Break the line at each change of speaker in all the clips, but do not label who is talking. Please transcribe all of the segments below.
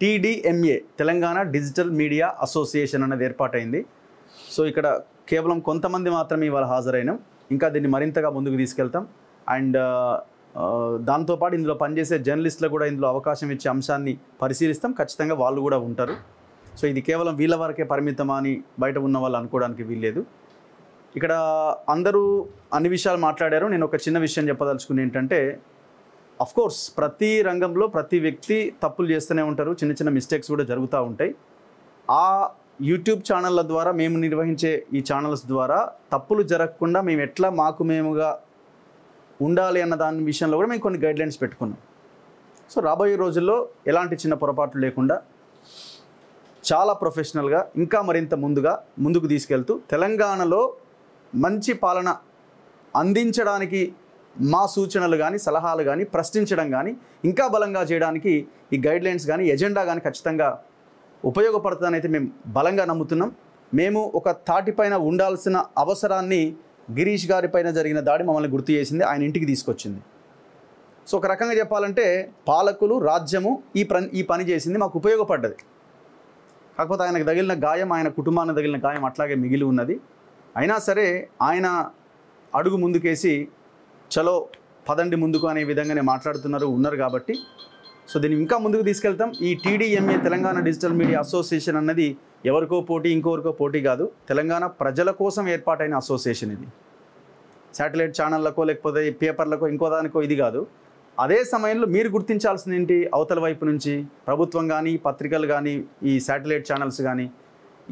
TDMA Telangana digital media association అనేది ఏర్పాటైంది. So ఇక్కడ కేవలం కొంతమంది మాత్రమే ఇవాళ హాజరైనాం. ఇంకా దీన్ని మరింతగా ముందుకు తీసుకెళ్తాం. అండ్ దాంతోపాటు ఇందులో పనిచేసే జర్నలిస్టులకు కూడా ఇందులో అవకాశం ఇచ్చే అంశాన్ని పరిశీలిస్తాం. ఖచ్చితంగా వాళ్ళు కూడా ఉంటారు. సో ఇది కేవలం వీళ్ళ వరకే పరిమితమా అని బయట ఉన్న వాళ్ళు అనుకోవడానికి వీల్లేదు. ఇక్కడ అందరూ అన్ని విషయాలు మాట్లాడారు. నేను ఒక చిన్న విషయం చెప్పదలుచుకుని ఏంటంటే, అఫ్కోర్స్ ప్రతి రంగంలో ప్రతి వ్యక్తి తప్పులు చేస్తూనే ఉంటారు. చిన్న చిన్న మిస్టేక్స్ కూడా జరుగుతూ ఉంటాయి. ఆ యూట్యూబ్ ఛానళ్ళ ద్వారా మేము నిర్వహించే ఈ ఛానల్స్ ద్వారా తప్పులు జరగకుండా మేము ఎట్లా మేముగా ఉండాలి అన్న దాని విషయంలో కూడా మేము కొన్ని గైడ్లైన్స్ పెట్టుకున్నాం. సో రాబోయే రోజుల్లో ఎలాంటి చిన్న పొరపాట్లు లేకుండా చాలా ప్రొఫెషనల్గా ఇంకా మరింత ముందుకు తీసుకెళ్తూ తెలంగాణలో మంచి పాలన అందించడానికి మా సూచనలు కానీ సలహాలు కానీ ప్రశ్నించడం కానీ ఇంకా బలంగా చేయడానికి ఈ గైడ్లైన్స్ కానీ ఎజెండా కానీ ఖచ్చితంగా ఉపయోగపడుతుందని అయితే మేము బలంగా నమ్ముతున్నాం. మేము ఒక తాటిపైన ఉండాల్సిన అవసరాన్ని గిరీష్ గారి పైన జరిగిన దాడి మమ్మల్ని గుర్తు చేసింది, ఆయన ఇంటికి తీసుకొచ్చింది. సో ఒక రకంగా చెప్పాలంటే పాలకులు రాజ్యము ఈ పని చేసింది, మాకు ఉపయోగపడ్డది. కాకపోతే ఆయనకు తగిలిన గాయం, ఆయన కుటుంబానికి తగిలిన గాయం అట్లాగే మిగిలి ఉన్నది. అయినా సరే ఆయన అడుగు ముందుకేసి చలో పదండి ముందుకు అనే విధంగానే ఉన్నారు కాబట్టి సో దీన్ని ఇంకా ముందుకు తీసుకెళ్తాం. ఈ TDMA Telangana digital media association అన్నది ఎవరికో పోటీ ఇంకొకరికో పోటీ కాదు, తెలంగాణ ప్రజల కోసం ఏర్పాటైన అసోసియేషన్. ఇది శాటిలైట్ ఛానళ్ళకో లేకపోతే పేపర్లకో ఇంకో దానికో ఇది కాదు. అదే సమయంలో మీరు గుర్తించాల్సింది ఏంటి, అవతల వైపు నుంచి ప్రభుత్వం కానీ పత్రికలు కానీ ఈ శాటిలైట్ ఛానల్స్ కానీ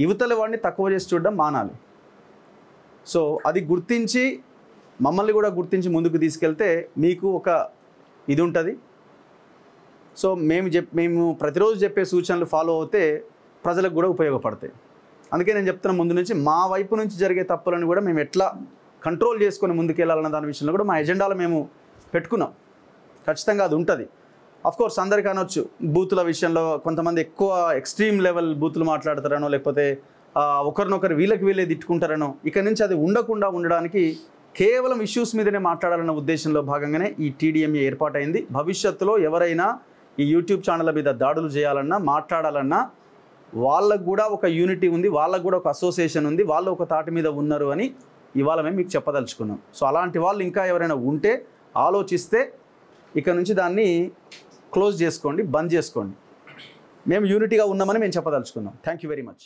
యువతల వాడిని తక్కువ చేసి చూడడం మానాలి. సో అది గుర్తించి మమ్మల్ని కూడా గుర్తించి ముందుకు తీసుకెళ్తే మీకు ఒక ఇది ఉంటుంది. సో మేము ప్రతిరోజు చెప్పే సూచనలు ఫాలో అవుతే ప్రజలకు కూడా ఉపయోగపడతాయి. అందుకే నేను చెప్తున్న ముందు నుంచి మా వైపు నుంచి జరిగే తప్పులను కూడా మేము ఎట్లా కంట్రోల్ చేసుకొని ముందుకెళ్ళాలన్న దాని విషయంలో కూడా మా ఎజెండాలో మేము పెట్టుకున్నాం. ఖచ్చితంగా అది ఉంటుంది. అఫ్కోర్స్ అందరికీ అనొచ్చు, బూతుల విషయంలో కొంతమంది ఎక్కువ ఎక్స్ట్రీమ్ లెవెల్ బూతులు మాట్లాడతారనో లేకపోతే ఒకరినొకరు వీళ్ళే తిట్టుకుంటారనో. ఇక నుంచి అది ఉండడానికి కేవలం ఇష్యూస్ మీదనే మాట్లాడాలన్న ఉద్దేశంలో భాగంగానే ఈ TDMA ఏర్పాటైంది. భవిష్యత్తులో ఎవరైనా ఈ యూట్యూబ్ ఛానళ్ళ మీద దాడులు చేయాలన్నా మాట్లాడాలన్నా వాళ్ళకు కూడా ఒక యూనిటీ ఉంది, వాళ్ళకు కూడా ఒక అసోసియేషన్ ఉంది, వాళ్ళు ఒక తాటి మీద ఉన్నారు అని ఇవాళ మేము మీకు చెప్పదలుచుకున్నాం. సో అలాంటి వాళ్ళు ఇంకా ఎవరైనా ఉంటే ఆలోచిస్తే ఇక నుంచి దాన్ని క్లోజ్ చేసుకోండి, బంద్ చేసుకోండి. మేము యూనిటీగా ఉన్నామని మేము చెప్పదలుచుకున్నాం. Thank you very much.